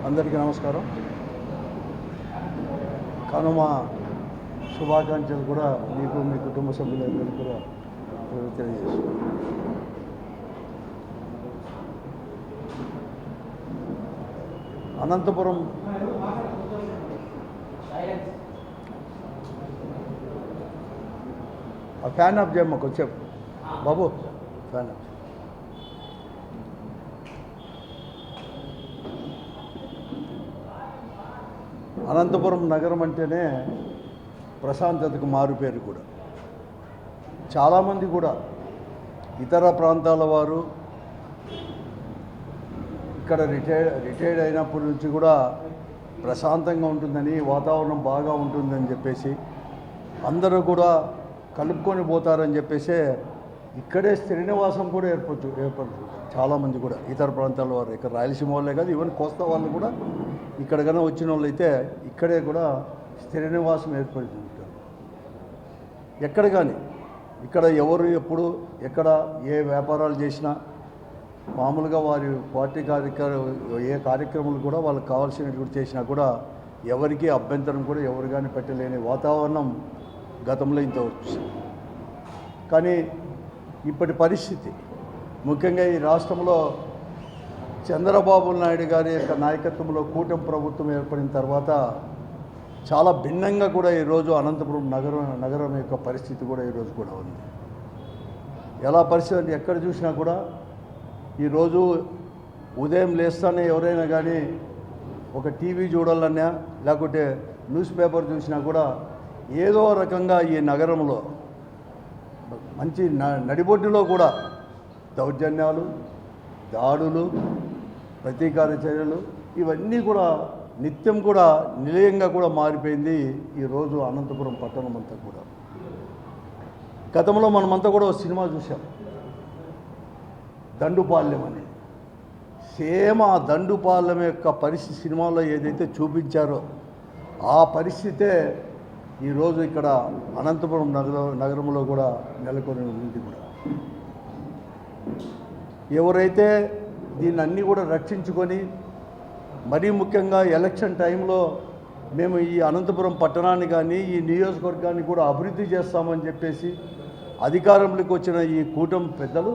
అందరికీ నమస్కారం. కనుమ శుభాకాంక్షలు కూడా మీకు మీ కుటుంబ సభ్యులందరికీ కూడా తెలియజేస్తున్నాను. అనంతపురం ఆ ఫ్యాన్ ఆఫ్ చేయమ్మా కొంచెం బాబు, ఫ్యాన్ ఆఫ్. అనంతపురం నగరం అంటేనే ప్రశాంతతకు మారుపేరు కూడా. చాలామంది కూడా ఇతర ప్రాంతాల వారు ఇక్కడ రిటైర్డ్ అయినప్పటి నుంచి కూడా ప్రశాంతంగా ఉంటుందని, వాతావరణం బాగా ఉంటుందని చెప్పేసి అందరూ కూడా కలుపుకొని పోతారని చెప్పేసి ఇక్కడే స్థిర నివాసం కూడా ఏర్పడుతుంది. చాలామంది కూడా ఇతర ప్రాంతాల వారు, ఇక్కడ రాయలసీమ వాళ్ళే కాదు, ఈవెన్ కోస్తా వాళ్ళు కూడా ఇక్కడ కన్నా వచ్చిన వాళ్ళు అయితే ఇక్కడే కూడా స్థిర నివాసం ఏర్పడుతుంటారు. ఎక్కడ కానీ ఇక్కడ ఎవరు ఎప్పుడు ఎక్కడ ఏ వ్యాపారాలు చేసినా మామూలుగా వారి పార్టీ ఏ కార్యక్రమాలు కూడా వాళ్ళకి కావాల్సినటువంటి చేసినా కూడా ఎవరికి అభ్యంతరం కూడా ఎవరు కానీ పెట్టలేని వాతావరణం గతంలో ఇంత వచ్చింది. కానీ ఇప్పటి పరిస్థితి ముఖ్యంగా ఈ రాష్ట్రంలో చంద్రబాబు నాయుడు గారి యొక్క నాయకత్వంలో కూటమి ప్రభుత్వం ఏర్పడిన తర్వాత చాలా భిన్నంగా కూడా ఈరోజు అనంతపురం నగరం యొక్క పరిస్థితి కూడా ఈరోజు కూడా ఉంది. ఎలా పరిస్థితి అంటే ఎక్కడ చూసినా కూడా ఈరోజు ఉదయం లేస్తానే ఎవరైనా కానీ ఒక టీవీ చూడాలన్నా లేకుంటే న్యూస్ పేపర్ చూసినా కూడా ఏదో రకంగా ఈ నగరంలో మంచి నడిబొడ్డులో కూడా దౌర్జన్యాలు, దాడులు, ప్రతీకార చర్యలు ఇవన్నీ కూడా నిత్యం కూడా నిలయంగా కూడా మారిపోయింది ఈరోజు అనంతపురం పట్టణం అంతా కూడా. గతంలో మనమంతా కూడా ఒక సినిమా చూసాం, దండుపాలెం అని. సేమ్ ఆ దండుపాలెం యొక్క పరిస్థితి సినిమాలో ఏదైతే చూపించారో ఆ పరిస్థితే ఈరోజు ఇక్కడ అనంతపురం నగరంలో కూడా నెలకొని ఉంది కూడా. ఎవరైతే దీన్ని అన్నీ కూడా రక్షించుకొని మరీ ముఖ్యంగా ఎలక్షన్ టైంలో మేము ఈ అనంతపురం పట్టణాన్ని కానీ ఈ నియోజకవర్గాన్ని కూడా అభివృద్ధి చేస్తామని చెప్పేసి అధికారంలోకి వచ్చిన ఈ కూటమి పెద్దలు,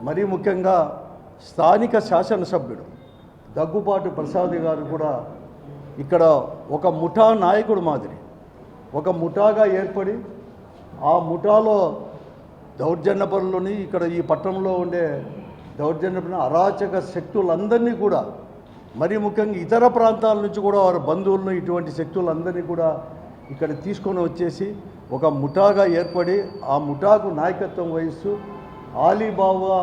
మరీ ముఖ్యంగా స్థానిక శాసనసభ్యుడు దగ్గుపాటి ప్రసాద్ గారు కూడా ఇక్కడ ఒక ముఠా నాయకుడు మాదిరి ఒక ముఠాగా ఏర్పడి ఆ ముఠాలో దౌర్జన్యపరులని ఇక్కడ ఈ పట్టణంలో ఉండే దౌర్జన్యపరుల అరాచక శక్తులందరినీ కూడా, మరీ ముఖ్యంగా ఇతర ప్రాంతాల నుంచి కూడా వారి బంధువులను ఇటువంటి శక్తులందరినీ కూడా ఇక్కడ తీసుకొని వచ్చేసి ఒక ముఠాగా ఏర్పడి ఆ ముఠాకు నాయకత్వం వహిస్తూ ఆలీబాబా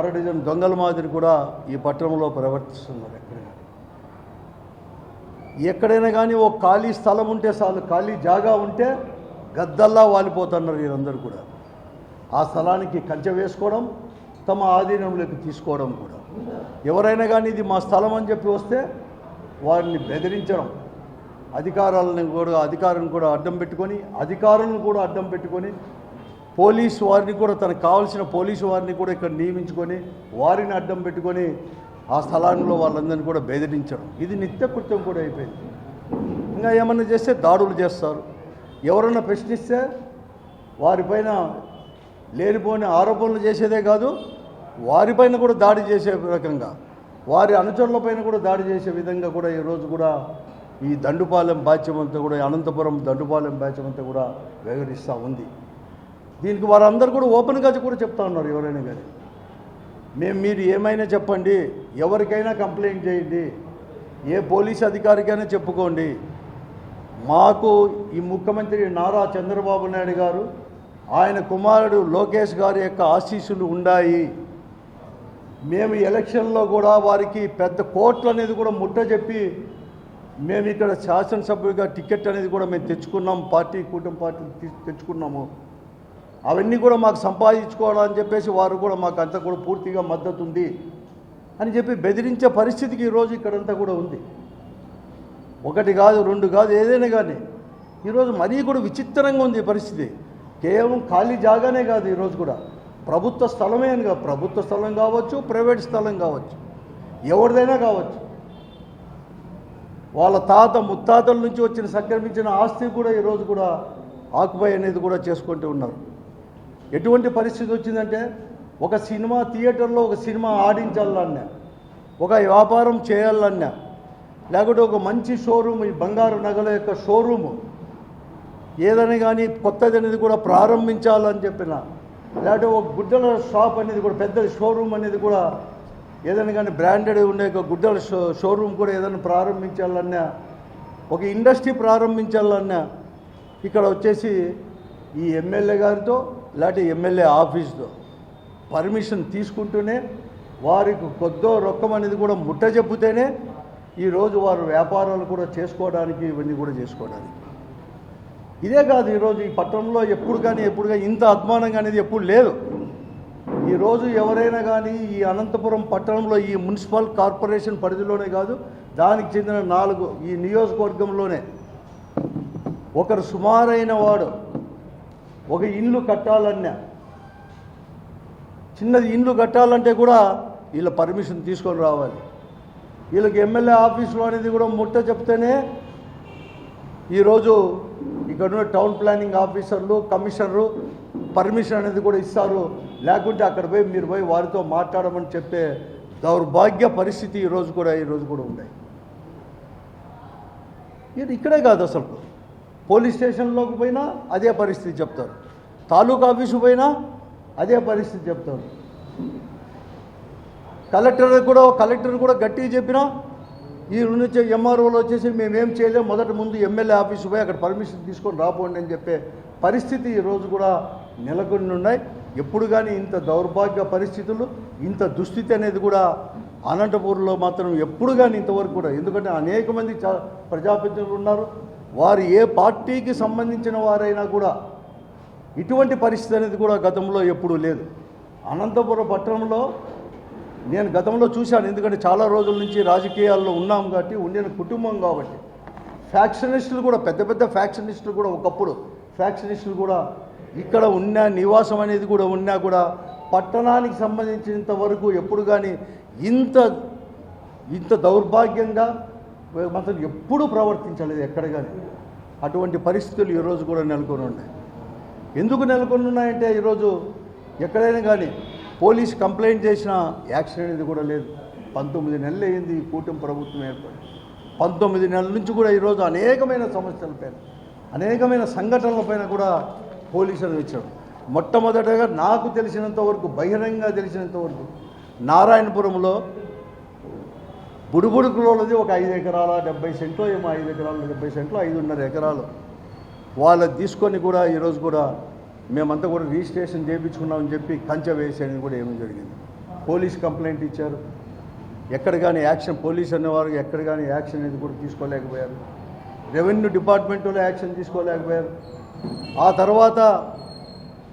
అరడజన్ దొంగల మాదిరి కూడా ఈ పట్టణంలో ప్రవర్తిస్తున్నారు. ఎక్కడైనా కానీ ఒక ఖాళీ స్థలం ఉంటే చాలు, ఖాళీ జాగా ఉంటే గద్దల్లా వాలిపోతున్నారు వీరందరూ కూడా. ఆ స్థలానికి కంచె వేసుకోవడం, తమ ఆధీనంలోకి తీసుకోవడం కూడా. ఎవరైనా కానీ ఇది మా స్థలం అని చెప్పి వస్తే వారిని బెదిరించడం, అధికారులను కూడా అడ్డం పెట్టుకొని, అధికారులను కూడా అడ్డం పెట్టుకొని, పోలీసు వారిని కూడా తనకు కావాల్సిన పోలీసు వారిని కూడా ఇక్కడ నియమించుకొని వారిని అడ్డం పెట్టుకొని ఆ స్థలాల్లో వాళ్ళందరినీ కూడా బెదిరించడం, ఇది నిత్యకృత్యం కూడా అయిపోయింది. ఇంకా ఏమన్నా చేస్తే దాడులు చేస్తారు. ఎవరన్నా ప్రశ్నిస్తే వారిపైన లేనిపోని ఆరోపణలు చేసేదే కాదు, వారిపైన కూడా దాడి చేసే రకంగా, వారి అనుచరులపైన కూడా దాడి చేసే విధంగా కూడా ఈరోజు కూడా ఈ దండుపాలెం బాధ్యం అంతా కూడా, అనంతపురం దండుపాలెం బాధ్యం అంతా కూడా వ్యవహరిస్తూ ఉంది. దీనికి వారందరూ కూడా ఓపెన్గా కూడా చెప్తా ఉన్నారు. ఎవరైనా కానీ మీరు ఏమైనా చెప్పండి, ఎవరికైనా కంప్లైంట్ చేయండి, ఏ పోలీస్ అధికారికైనా చెప్పుకోండి, మాకు ఈ ముఖ్యమంత్రి నారా చంద్రబాబు నాయుడు గారు, ఆయన కుమారుడు లోకేష్ గారి యొక్క ఆశీస్సులు ఉన్నాయి. మేము ఎలక్షన్లో కూడా వారికి పెద్ద కోట్లు అనేది కూడా ముట్టజెప్పి మేము ఇక్కడ శాసనసభ్యుడిగా టికెట్ అనేది కూడా మేము తెచ్చుకున్నాం, కూటమి పార్టీ తెచ్చుకున్నాము. అవన్నీ కూడా మాకు సంపాదించుకోవాలని చెప్పేసి వారు కూడా మాకు అంతా కూడా పూర్తిగా మద్దతు ఉంది అని చెప్పి బెదిరించే పరిస్థితికి ఈరోజు ఇక్కడంతా కూడా ఉంది. ఒకటి కాదు, రెండు కాదు, ఏదైనా కానీ ఈరోజు మరీ కూడా విచిత్రంగా ఉంది పరిస్థితి. కేవలం ఖాళీ జాగానే కాదు, ఈరోజు కూడా ప్రభుత్వ స్థలమే అని కాదు, ప్రభుత్వ స్థలం కావచ్చు, ప్రైవేట్ స్థలం కావచ్చు, ఎవరిదైనా కావచ్చు, వాళ్ళ తాత ముత్తాతల నుంచి వచ్చిన సంక్రమించిన ఆస్తి కూడా ఈరోజు కూడా ఆక్యుపై అనేది కూడా చేసుకుంటూ ఉన్నారు. ఎటువంటి పరిస్థితి వచ్చిందంటే ఒక సినిమా థియేటర్లో ఒక సినిమా ఆడించాలన్నా, ఒక వ్యాపారం చేయాలన్నా, లేకుంటే ఒక మంచి షోరూమ్, ఈ బంగారు నగల యొక్క షోరూము ఏదని కానీ కొత్తది అనేది కూడా ప్రారంభించాలని చెప్పిన, లేకపోతే ఒక గుడ్డల షాప్ అనేది కూడా పెద్ద షోరూమ్ అనేది కూడా ఏదైనా కానీ బ్రాండెడ్ ఉండే ఒక గుడ్డల షోరూమ్ కూడా ఏదైనా ప్రారంభించాలన్నా, ఒక ఇండస్ట్రీ ప్రారంభించాలన్నా ఇక్కడ వచ్చేసి ఈ ఎమ్మెల్యే గారితో లేకపోతే ఎమ్మెల్యే ఆఫీస్తో పర్మిషన్ తీసుకుంటూనే వారికి కొద్దో రొక్కం అనేది కూడా ముట్ట చెప్పుతేనే ఈరోజు వారు వ్యాపారాలు కూడా చేసుకోవడానికి ఇవన్నీ కూడా చేసుకోవడానికి. ఇదే కాదు, ఈరోజు ఈ పట్టణంలో ఎప్పుడు కానీ ఇంత అధ్వానంగా అనేది ఎప్పుడు లేదు. ఈరోజు ఎవరైనా కానీ ఈ అనంతపురం పట్టణంలో ఈ మున్సిపల్ కార్పొరేషన్ పరిధిలోనే కాదు, దానికి చెందిన 4 ఈ నియోజకవర్గంలోనే ఒకరు సుమారైన వాడు ఒక ఇల్లు కట్టాలన్నా, చిన్నది ఇల్లు కట్టాలంటే కూడా వీళ్ళ పర్మిషన్ తీసుకొని రావాలి. వీళ్ళకి ఎమ్మెల్యే ఆఫీసులో అనేది కూడా ముట్ట చెప్తేనే ఈరోజు ఇక్కడ టౌన్ ప్లానింగ్ ఆఫీసర్లు, కమిషనరు పర్మిషన్ అనేది కూడా ఇస్తారు. లేకుంటే అక్కడ పోయి మీరు పోయి వారితో మాట్లాడమని చెప్పే దౌర్భాగ్య పరిస్థితి ఈరోజు కూడా ఉన్నాయి. ఇది ఇక్కడే కాదు, అసలు పోలీస్ స్టేషన్లోకి పోయినా అదే పరిస్థితి చెప్తారు, తాలూకా ఆఫీసు పోయినా అదే పరిస్థితి చెప్తారు. కలెక్టర్ కూడా గట్టిగా చెప్పినా ఈ నుంచి ఎంఆర్ఓలు వచ్చేసి మేమేం చేయలేము, ముందు ఎమ్మెల్యే ఆఫీసు పోయి అక్కడ పర్మిషన్ తీసుకొని రాపోండి అని చెప్పే పరిస్థితి ఈరోజు కూడా నెలకొని ఉన్నాయి. ఎప్పుడు కానీ ఇంత దౌర్భాగ్య పరిస్థితులు, ఇంత దుస్థితి అనేది కూడా అనంతపూర్లో మాత్రం ఎప్పుడు కానీ ఇంతవరకు కూడా, ఎందుకంటే అనేక మంది ప్రజాప్రతినిధులు ఉన్నారు, వారు ఏ పార్టీకి సంబంధించిన వారైనా కూడా ఇటువంటి పరిస్థితి అనేది కూడా గతంలో ఎప్పుడూ లేదు. అనంతపురం పట్టణంలో నేను గతంలో చూశాను, ఎందుకంటే చాలా రోజుల నుంచి రాజకీయాల్లో ఉన్నాం కాబట్టి, ఉండిన కుటుంబం కాబట్టి, ఫ్యాక్షనిస్టులు కూడా పెద్ద ఫ్యాక్షనిస్టులు కూడా ఒకప్పుడు ఫ్యాక్షనిస్టులు కూడా ఇక్కడ ఉన్న నివాసం అనేది కూడా ఉన్నా కూడా పట్టణానికి సంబంధించినంత వరకు ఎప్పుడు కానీ ఇంత దౌర్భాగ్యంగా మాత్రం ఎప్పుడూ ప్రవర్తించలేదు ఎక్కడ కానీ. అటువంటి పరిస్థితులు ఈరోజు కూడా నెలకొని ఉన్నాయి. ఎందుకు నెలకొని ఉన్నాయంటే ఈరోజు ఎక్కడైనా కానీ పోలీస్ కంప్లైంట్ చేసిన యాక్షన్ అనేది కూడా లేదు. 19 నెలలు అయింది ఈ కూటమి ప్రభుత్వం ఏర్పడి. 19 నెలల నుంచి కూడా ఈరోజు అనేకమైన సమస్యలపైన, అనేకమైన సంఘటనలపైన కూడా పోలీసులు ఇచ్చారు. మొట్టమొదటగా నాకు తెలిసినంత వరకు, బహిరంగంగా తెలిసినంత వరకు, నారాయణపురంలో బుడుబుడుకులోది ఒక 5 ఎకరాల 70 సెంట్లో ఏమో 5 ఎకరాలు 70 సెంట్లో 5.5 ఎకరాలు వాళ్ళది తీసుకొని కూడా ఈరోజు కూడా మేమంతా కూడా రిజిస్ట్రేషన్ చేయించుకున్నామని చెప్పి కంచె వేసేది కూడా ఏమీ జరిగింది. పోలీస్ కంప్లైంట్ ఇచ్చారు, ఎక్కడ కానీ యాక్షన్, పోలీస్ అనేవారు ఎక్కడ కానీ యాక్షన్ అనేది కూడా తీసుకోలేకపోయారు. రెవెన్యూ డిపార్ట్మెంట్లో యాక్షన్ తీసుకోలేకపోయారు. ఆ తర్వాత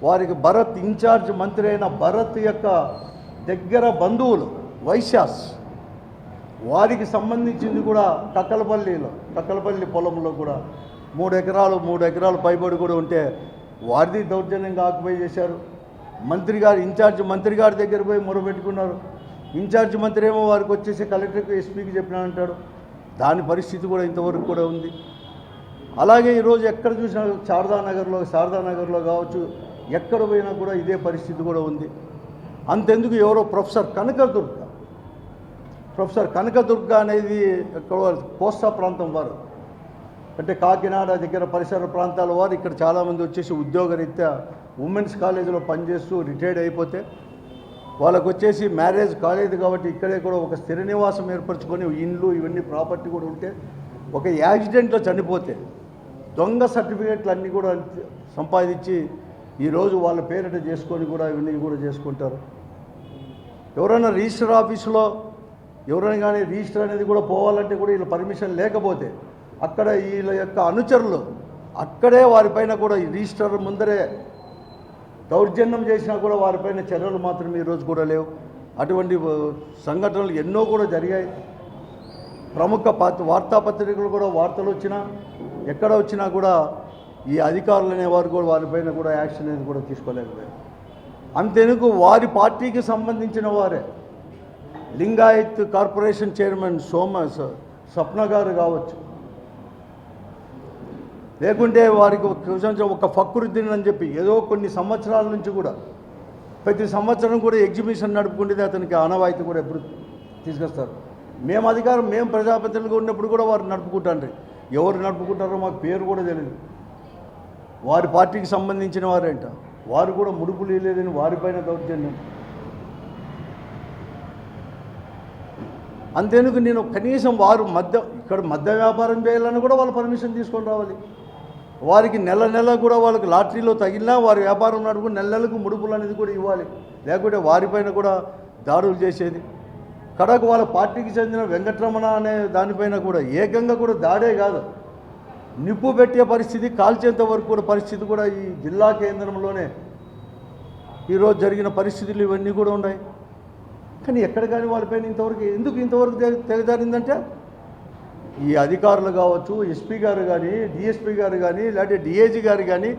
వారికి భరత్ ఇన్ఛార్జ్ మంత్రి అయిన భరత్ యొక్క దగ్గర బంధువులు వైశ్యాస్, వారికి సంబంధించింది కూడా కక్కలపల్లి పొలంలో కూడా 3 ఎకరాలు పైబడి కూడా ఉంటే వారిది దౌర్జన్యంగా ఆక్యుపై చేశారు. ఇన్ఛార్జ్ మంత్రి గారి దగ్గర పోయి మొరబెట్టుకున్నారు. ఇన్ఛార్జ్ మంత్రి ఏమో వారికి వచ్చేసి కలెక్టర్కి, ఎస్పీకి చెప్పినానంటాడు. దాని పరిస్థితి కూడా ఇంతవరకు కూడా ఉంది. అలాగే ఈరోజు ఎక్కడ చూసినా శారదానగర్లో కావచ్చు, ఎక్కడ పోయినా కూడా ఇదే పరిస్థితి కూడా ఉంది. అంతెందుకు ఎవరో ప్రొఫెసర్ కనకదుర్గ అనేది కోస్తా ప్రాంతం వారు, అంటే కాకినాడ దగ్గర పరిసర ప్రాంతాల వారు ఇక్కడ చాలామంది వచ్చేసి ఉద్యోగరీత్యా ఉమెన్స్ కాలేజీలో పనిచేస్తూ రిటైర్డ్ అయిపోతే వాళ్ళకు వచ్చేసి మ్యారేజ్ కాలేదు కాబట్టి ఇక్కడే కూడా ఒక స్థిర నివాసం ఏర్పరచుకొని ఇండ్లు ఇవన్నీ ప్రాపర్టీ కూడా ఉంటే ఒక యాక్సిడెంట్లో చనిపోతే దొంగ సర్టిఫికేట్లు అన్నీ కూడా సంపాదించి ఈరోజు వాళ్ళ పేరిట చేసుకొని కూడా ఇవన్నీ కూడా చేసుకుంటారు. ఎవరైనా రిజిస్టర్ ఆఫీసులో ఎవరైనా కానీ రిజిస్టర్ అనేది కూడా పోవాలంటే కూడా వీళ్ళ పర్మిషన్ లేకపోతే అక్కడ వీళ్ళ యొక్క అనుచరులు అక్కడే వారిపైన కూడా ఈ రిజిస్టర్ ముందరే దౌర్జన్యం చేసినా కూడా వారిపైన చర్యలు మాత్రం ఈరోజు కూడా లేవు. అటువంటి సంఘటనలు ఎన్నో కూడా జరిగాయి. ప్రముఖ వార్తాపత్రికలు కూడా వార్తలు వచ్చినా ఎక్కడ వచ్చినా కూడా ఈ అధికారులు అనేవారు కూడా వారిపైన కూడా యాక్షన్ అనేది కూడా తీసుకోలేకపోయారు. అంతెందుకు వారి పార్టీకి సంబంధించిన వారే లింగాయత్ కార్పొరేషన్ చైర్మన్ స్వప్న గారు కావచ్చు, లేకుంటే వారికి ఒక ఫక్రుద్దీన్ అని చెప్పి ఏదో కొన్ని సంవత్సరాల నుంచి కూడా ప్రతి సంవత్సరం కూడా ఎగ్జిబిషన్ నడుపుకుంటే అతనికి ఆనవాయితీ కూడా ఎప్పుడు తీసుకొస్తారు. మేము అధికారం మేము ప్రజాప్రతినిధులుగా ఉన్నప్పుడు కూడా వారు నడుపుకుంటారు. ఎవరు నడుపుకుంటారో మాకు పేరు కూడా తెలియదు. వారి పార్టీకి సంబంధించిన వారేంట, వారు కూడా ముడుపులు లేదని వారిపైన దౌర్జన్యం. అంతేందుకు నేను కనీసం వారు ఇక్కడ మద్య వ్యాపారం చేయాలని కూడా వాళ్ళు పర్మిషన్ తీసుకొని రావాలి. వారికి నెల నెల కూడా వాళ్ళకి లాటరీలో తగిలినా వారి వ్యాపారం నడుపుకుని నెల నెలకు ముడుపులు అనేది కూడా ఇవ్వాలి. లేకుంటే వారిపైన కూడా దాడులు చేసేది. కడకు వాళ్ళ పార్టీకి చెందిన వెంకటరమణ అనే దానిపైన కూడా ఏకంగా కూడా దాడే కాదు, నిప్పు పెట్టే పరిస్థితి, కాల్చేంత వరకు కూడా పరిస్థితి కూడా ఈ జిల్లా కేంద్రంలోనే ఈరోజు జరిగిన పరిస్థితులు ఇవన్నీ కూడా ఉన్నాయి. కానీ ఎక్కడ కానీ వాళ్ళపైన ఇంతవరకు తెగజారిందంటే ఈ అధికారులు కావచ్చు, ఎస్పీ గారు కానీ, డిఎస్పీ గారు కానీ, లేకపోతే డిఐజీ గారు కానీ,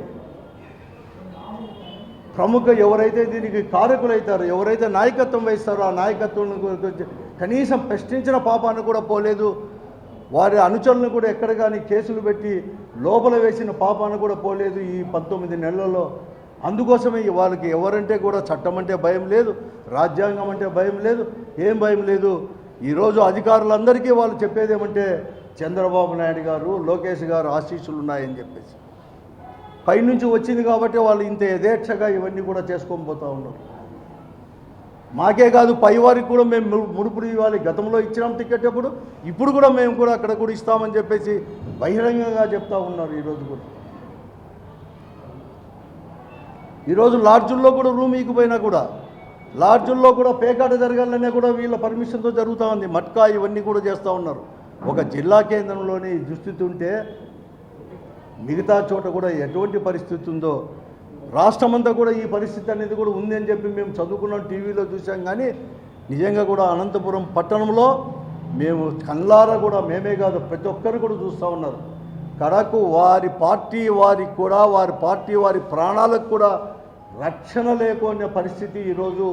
ప్రముఖ ఎవరైతే దీనికి కారకులవుతారో, ఎవరైతే నాయకత్వం వహిస్తారో ఆ నాయకత్వం కనీసం ప్రశ్నించిన పాపాన్ని కూడా పోలేదు. వారి అనుచరులను కూడా ఎక్కడ కానీ కేసులు పెట్టి లోపల వేసిన పాపాన్ని కూడా పోలేదు ఈ 19 నెలల్లో. అందుకోసమే వాళ్ళకి ఎవరంటే కూడా చట్టం అంటే భయం లేదు, రాజ్యాంగం అంటే భయం లేదు, ఏం భయం లేదు. ఈరోజు అధికారులందరికీ వాళ్ళు చెప్పేది ఏమంటే చంద్రబాబు నాయుడు గారు, లోకేష్ గారు ఆశీస్సులు ఉన్నాయని చెప్పేసి పైనుంచి వచ్చింది కాబట్టి వాళ్ళు ఇంత యథేచ్ఛగా ఇవన్నీ కూడా చేసుకొని పోతూ ఉన్నారు. మాకే కాదు పై వారికి కూడా మేము ముడుపులు ఇవ్వాలి. గతంలో ఇచ్చినాం టికెట్ అప్పుడు, ఇప్పుడు కూడా మేము కూడా అక్కడ కూడా ఇస్తామని చెప్పేసి బహిరంగంగా చెప్తా ఉన్నారు. ఈరోజు లాడ్జుల్లో కూడా రూమ్ ఈగిపోయినా కూడా లాడ్జుల్లో కూడా పేకాట జరగాలనే కూడా వీళ్ళ పర్మిషన్తో జరుగుతూ ఉంది. మట్కా ఇవన్నీ కూడా చేస్తూ ఉన్నారు. ఒక జిల్లా కేంద్రంలోని దుస్థితి ఉంటే మిగతా చోట కూడా ఎటువంటి పరిస్థితి ఉందో రాష్ట్రమంతా కూడా ఈ పరిస్థితి అనేది కూడా ఉంది అని చెప్పి మేము చదువుకున్నాం, టీవీలో చూసాం. కానీ నిజంగా కూడా అనంతపురం పట్టణంలో మేము కళ్ళారా కూడా మేమే కాదు ప్రతి ఒక్కరు కూడా చూస్తూ ఉన్నారు. కడకు వారి పార్టీ వారి ప్రాణాలకు కూడా రక్షణ లేకునే పరిస్థితి ఈరోజు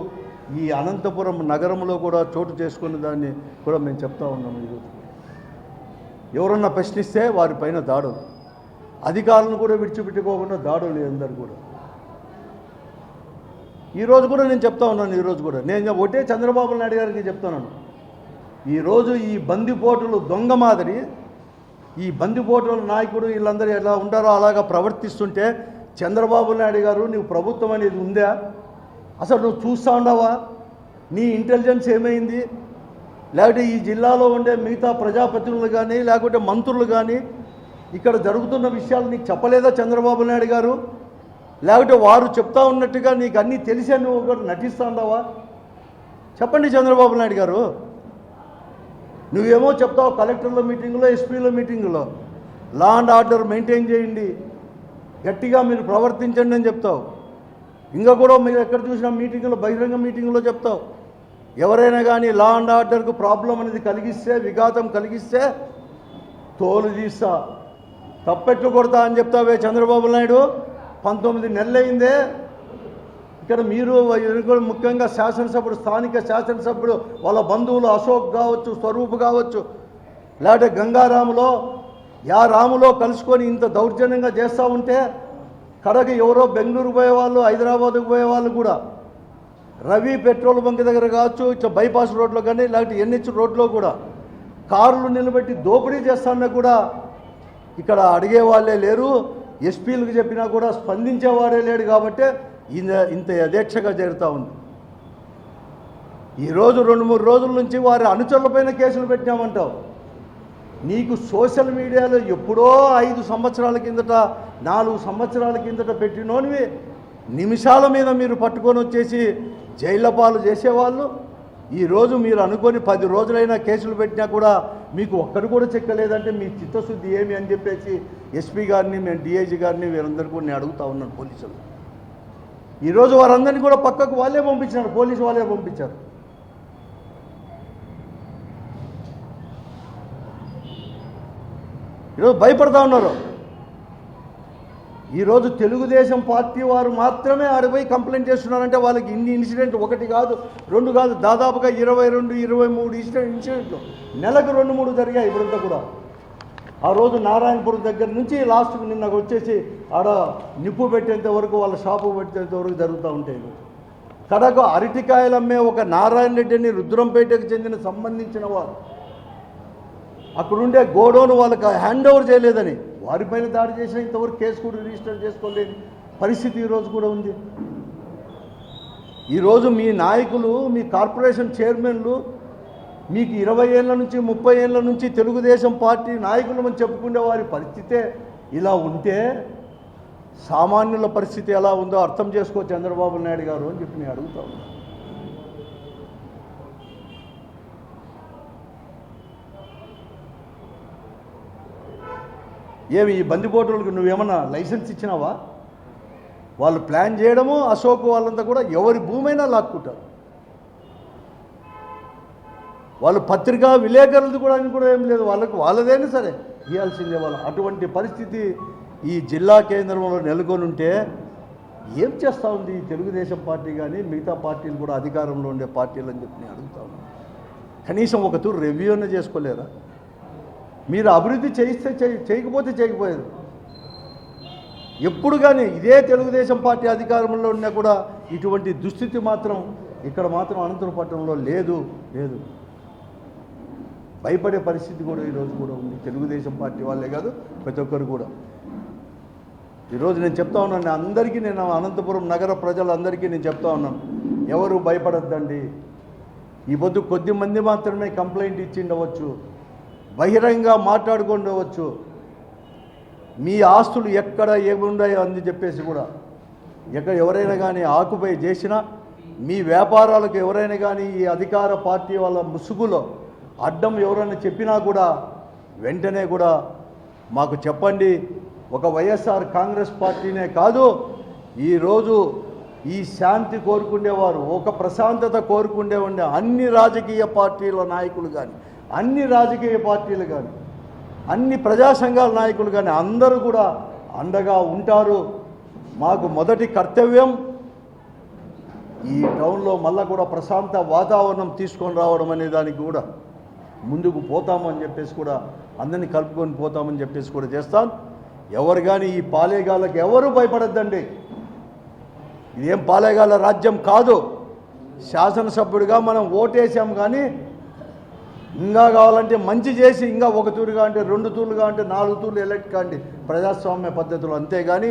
ఈ అనంతపురం నగరంలో కూడా చోటు చేసుకున్న దాన్ని కూడా మేము చెప్తా ఉన్నాము. ఈరోజు ఎవరన్నా ప్రశ్నిస్తే వారిపైన దాడులు, అధికారులను కూడా విడిచిపెట్టుకోకుండా దాడులు అందరు కూడా. ఈరోజు కూడా నేను చెప్తా ఉన్నాను, ఈరోజు కూడా నేను ఒకటే చంద్రబాబు నాయుడు గారికి చెప్తున్నాను. ఈరోజు ఈ బందిపోటులు దొంగ మాదిరి ఈ బందిపోటుల నాయకుడు వీళ్ళందరూ ఎలా ఉంటారో అలాగా ప్రవర్తిస్తుంటే చంద్రబాబు నాయుడు గారు నీవు ప్రభుత్వం అనేది ఉందా? అసలు నువ్వు చూస్తూ ఉండవా? నీ ఇంటెలిజెన్స్ ఏమైంది? లేకపోతే ఈ జిల్లాలో ఉండే మిగతా ప్రజాప్రతినిధులు కానీ లేకపోతే మంత్రులు కానీ ఇక్కడ జరుగుతున్న విషయాలు నీకు చెప్పలేదా చంద్రబాబు నాయుడు గారు? లేకపోతే వారు చెప్తా ఉన్నట్టుగా నీకు అన్నీ తెలిసే నువ్వు ఒకటి నటిస్తూ ఉండవా? చెప్పండి చంద్రబాబు నాయుడు గారు. నువ్వేమో చెప్తావు కలెక్టర్ల మీటింగులో, ఎస్పీల మీటింగులో లా అండ్ ఆర్డర్ మెయింటైన్ చేయండి, గట్టిగా మీరు ప్రవర్తించండి అని చెప్తావు. ఇంకా కూడా మీరు ఎక్కడ చూసినా మీటింగులో, బహిరంగ మీటింగులో చెప్తావు. ఎవరైనా కానీ లా అండ్ ఆర్డర్కు ప్రాబ్లం అనేది కలిగిస్తే, విఘాతం కలిగిస్తే తోలు తీస్తా, తప్పెట్లు కొడతా అని చెప్తావే చంద్రబాబు నాయుడు. 19 నెలలైందే ఇక్కడ మీరు ముఖ్యంగా శాసనసభ్యుడు, స్థానిక శాసనసభ్యుడు వాళ్ళ బంధువులు అశోక్ కావచ్చు, స్వరూప్ కావచ్చు, లేకపోతే గంగారాములో రాములో కలుసుకొని ఇంత దౌర్జన్యంగా చేస్తూ ఉంటే కడగ ఎవరో బెంగళూరు పోయేవాళ్ళు, హైదరాబాద్కు పోయేవాళ్ళు కూడా రవి పెట్రోల్ బంక్ దగ్గర కావచ్చు, ఇట్లా బైపాస్ రోడ్లో కానీ లేకపోతే ఎన్హెచ్ రోడ్లో కూడా కార్లు నిలబెట్టి దోపిడీ చేస్తాన్నా కూడా ఇక్కడ అడిగేవాళ్ళే లేరు. ఎస్పీలకు చెప్పినా కూడా స్పందించేవాడే లేడు. కాబట్టి ఇంత యథేచ్ఛగా జరుగుతూ ఉంది. ఈరోజు 2-3 రోజుల నుంచి వారి అనుచరులపైన కేసులు పెట్టినామంటావు. నీకు సోషల్ మీడియాలో ఎప్పుడో 5 సంవత్సరాల కిందట, 4 సంవత్సరాల కిందట పెట్టినోనివి నిమిషాల మీద మీరు పట్టుకొని వచ్చేసి జైళ్ళ పాలు చేసేవాళ్ళు. ఈరోజు మీరు అనుకొని 10 రోజులైనా కేసులు పెట్టినా కూడా మీకు ఒక్కడు కూడా చెక్కలేదంటే మీ చిత్తశుద్ధి ఏమి అని చెప్పేసి ఎస్పీ గారిని, మేము డిఐజీ గారిని వీరందరూ కూడా నేను అడుగుతూ ఉన్నాను. పోలీసులు ఈరోజు వారందరినీ కూడా పక్కకు వాళ్ళే పంపించినారు, పోలీసు వాళ్ళే పంపించారు. ఈరోజు భయపడతా ఉన్నారు. ఈరోజు తెలుగుదేశం పార్టీ వారు మాత్రమే ఆడిపోయి కంప్లైంట్ చేస్తున్నారంటే వాళ్ళకి ఇన్ని ఇన్సిడెంట్ ఒకటి కాదు రెండు కాదు దాదాపుగా 22-23 ఇన్సిడెంట్లు నెలకు 2-3 జరిగాయి ఇప్పుడంతా కూడా. ఆ రోజు నారాయణపురం దగ్గర నుంచి లాస్ట్కి నిన్న వచ్చేసి ఆడ నిప్పు పెట్టేంత వరకు వాళ్ళ షాపు పెట్టేంత వరకు జరుగుతూ ఉంటాయి. కడకు అరటికాయలు అమ్మే ఒక నారాయణ రెడ్డిని రుద్రంపేటకు చెందిన సంబంధించిన వారు అక్కడుండే గోడౌన్ వాళ్ళకి హ్యాండ్ ఓవర్ చేయలేదని వారిపైన దాడి చేసిన ఇంతవరకు కేసు కూడా రిజిస్టర్ చేసుకోలేని పరిస్థితి ఈరోజు కూడా ఉంది. ఈరోజు మీ నాయకులు మీ కార్పొరేషన్ చైర్మన్లు మీకు 20 ఏళ్ళ నుంచి 30 ఏళ్ళ నుంచి తెలుగుదేశం పార్టీ నాయకులు అని చెప్పుకునే వారి పరిస్థితే ఇలా ఉంటే సామాన్యుల పరిస్థితి ఎలా ఉందో అర్థం చేసుకో చంద్రబాబు నాయుడు గారు అని చెప్పి నేను అడుగుతా ఉన్నా. ఏమి ఈ బందిపోటులకు నువ్వేమన్నా లైసెన్స్ ఇచ్చినావా? వాళ్ళు ప్లాన్ చేయడము అశోక్ వాళ్ళంతా కూడా ఎవరి భూమైనా లాక్కుంటారు. వాళ్ళు పత్రికా విలేకరులది కూడా ఏం లేదు, వాళ్ళదైనా సరే ఇవ్వాల్సిందే వాళ్ళు. అటువంటి పరిస్థితి ఈ జిల్లా కేంద్రంలో నెలకొని ఉంటే ఏం చేస్తూ ఉంది ఈ తెలుగుదేశం పార్టీ కానీ మిగతా పార్టీలు కూడా అధికారంలో ఉండే పార్టీలు అని చెప్పి నేను అడుగుతా ఉన్నాను. కనీసం ఒక తూరు రివ్యూ అన్న చేసుకోలేరా? మీరు అభివృద్ధి చేయిస్తే చేయకపోతే చేయకపోయారు. ఎప్పుడు కానీ ఇదే తెలుగుదేశం పార్టీ అధికారంలో ఉన్నా కూడా ఇటువంటి దుస్థితి మాత్రం ఇక్కడ మాత్రం అనంతపురంలో లేదు. భయపడే పరిస్థితి కూడా ఈరోజు కూడా ఉంది. తెలుగుదేశం పార్టీ వాళ్ళే కాదు ప్రతి ఒక్కరు కూడా. ఈరోజు నేను చెప్తా ఉన్నాను అందరికీ, నేను అనంతపురం నగర ప్రజలందరికీ నేను చెప్తా ఉన్నాను, ఎవరు భయపడద్దండి. ఈ పొద్దు కొద్ది మంది మాత్రమే కంప్లైంట్ ఇచ్చిండవచ్చు, బహిరంగంగా మాట్లాడుకుండవచ్చు, మీ ఆస్తులు ఎక్కడ ఏముండాయో అని చెప్పేసి కూడా ఎవరైనా కానీ ఆక్యుపై చేసినా, మీ వ్యాపారాలకు ఎవరైనా కానీ ఈ అధికార పార్టీ వాళ్ళ ముసుగులో అడ్డం ఎవరైనా చెప్పినా కూడా వెంటనే కూడా మాకు చెప్పండి. ఒక వైఎస్ఆర్ కాంగ్రెస్ పార్టీనే కాదు, ఈరోజు ఈ శాంతి కోరుకునేవారు, ఒక ప్రశాంతత కోరుకునే ఉండే అన్ని రాజకీయ పార్టీల నాయకులు కానీ, అన్ని రాజకీయ పార్టీలు కానీ, అన్ని ప్రజా సంఘాల నాయకులు కానీ అందరూ కూడా అండగా ఉంటారు. మాకు మొదటి కర్తవ్యం ఈ టౌన్లో మళ్ళా కూడా ప్రశాంత వాతావరణం తీసుకొని రావడం అనే దానికి కూడా ముందుకు పోతామని చెప్పేసి కూడా అందరినీ కలుపుకొని పోతామని చెప్పేసి కూడా చేస్తాం. ఎవరు కానీ ఈ పాలేగాళ్ళకి ఎవరు భయపడద్దండి. ఇదేం పాలేగాళ్ళ రాజ్యం కాదు. శాసనసభ్యుడిగా మనం ఓటేసాం కానీ ఇంకా కావాలంటే మంచి చేసి ఇంకా ఒక తూరుగా అంటే 2 తూర్లుగా అంటే 4 తూర్లు ఎలక్ట్ కాండి ప్రజాస్వామ్య పద్ధతులు. అంతేగాని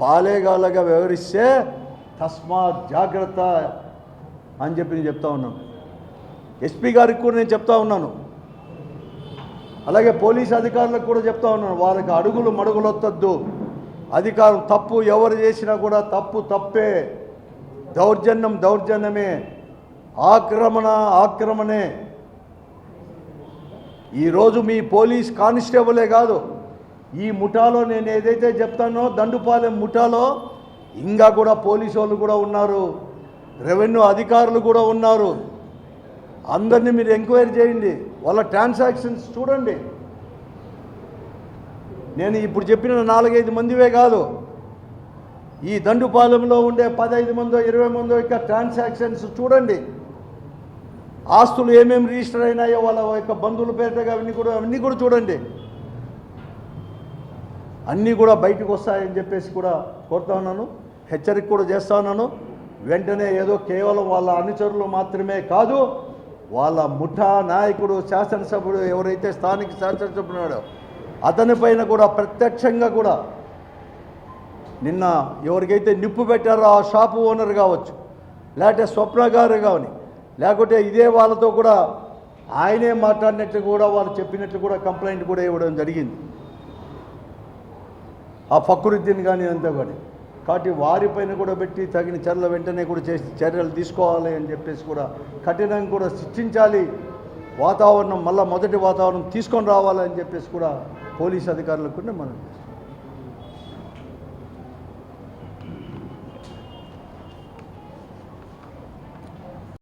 పాలేగాళ్ళగా వ్యవహరిస్తే తస్మాత్ జాగ్రత్త అని చెప్పి నేను చెప్తా ఉన్నాను. ఎస్పీ గారికి కూడా నేను చెప్తా ఉన్నాను, అలాగే పోలీస్ అధికారులకు కూడా చెప్తా ఉన్నాను, వాళ్ళకి అడుగులు మడుగులు వద్దొద్దు. అధికారం తప్పు ఎవరు చేసినా కూడా తప్పే, దౌర్జన్యమే, ఆక్రమణే. ఈరోజు మీ పోలీస్ కానిస్టేబులే కాదు, ఈ ముఠాలో నేను ఏదైతే చెప్తానో దండుపాలెం ముఠాలో ఇంకా కూడా పోలీసు వాళ్ళు కూడా ఉన్నారు, రెవెన్యూ అధికారులు కూడా ఉన్నారు. అందరినీ మీరు ఎంక్వైరీ చేయండి, వాళ్ళ ట్రాన్సాక్షన్స్ చూడండి. నేను ఇప్పుడు చెప్పిన 4-5 మందివే కాదు, ఈ దండుపాలెంలో ఉండే 15 మందో 20 మందో యొక్క ట్రాన్సాక్షన్స్ చూడండి. ఆస్తులు ఏమేమి రిజిస్టర్ అయినాయో వాళ్ళ యొక్క బంధువుల పేరుగా అవన్నీ కూడా చూడండి. అన్నీ కూడా బయటకు వస్తాయని చెప్పేసి కూడా కోరుతా ఉన్నాను, హెచ్చరిక కూడా చేస్తా ఉన్నాను. వెంటనే ఏదో కేవలం వాళ్ళ అనుచరులు మాత్రమే కాదు, వాళ్ళ ముఠా నాయకుడు శాసనసభ్యుడు ఎవరైతే స్థానిక శాసనసభ్యుడు అతనిపైన కూడా ప్రత్యక్షంగా కూడా నిన్న ఎవరికైతే నిప్పు పెట్టారో ఆ షాపు ఓనర్ కావచ్చు, లేకపోతే స్వప్న గారు కానీ, లేకపోతే ఇదే వాళ్ళతో కూడా ఆయనే మాట్లాడినట్లు కూడా వాళ్ళు చెప్పినట్లు కూడా కంప్లైంట్ కూడా ఇవ్వడం జరిగింది, ఆ ఫక్రుద్దీన్ కానీ అంతా కానీ. కాబట్టి వారిపైన కూడా పెట్టి తగిన చర్యలు వెంటనే కూడా చేసి చర్యలు తీసుకోవాలి అని చెప్పేసి కూడా కఠినంగా కూడా శిక్షించాలి. వాతావరణం మళ్ళీ మొదటి వాతావరణం తీసుకొని రావాలని చెప్పేసి కూడా పోలీస్ అధికారులకు కూడా మనం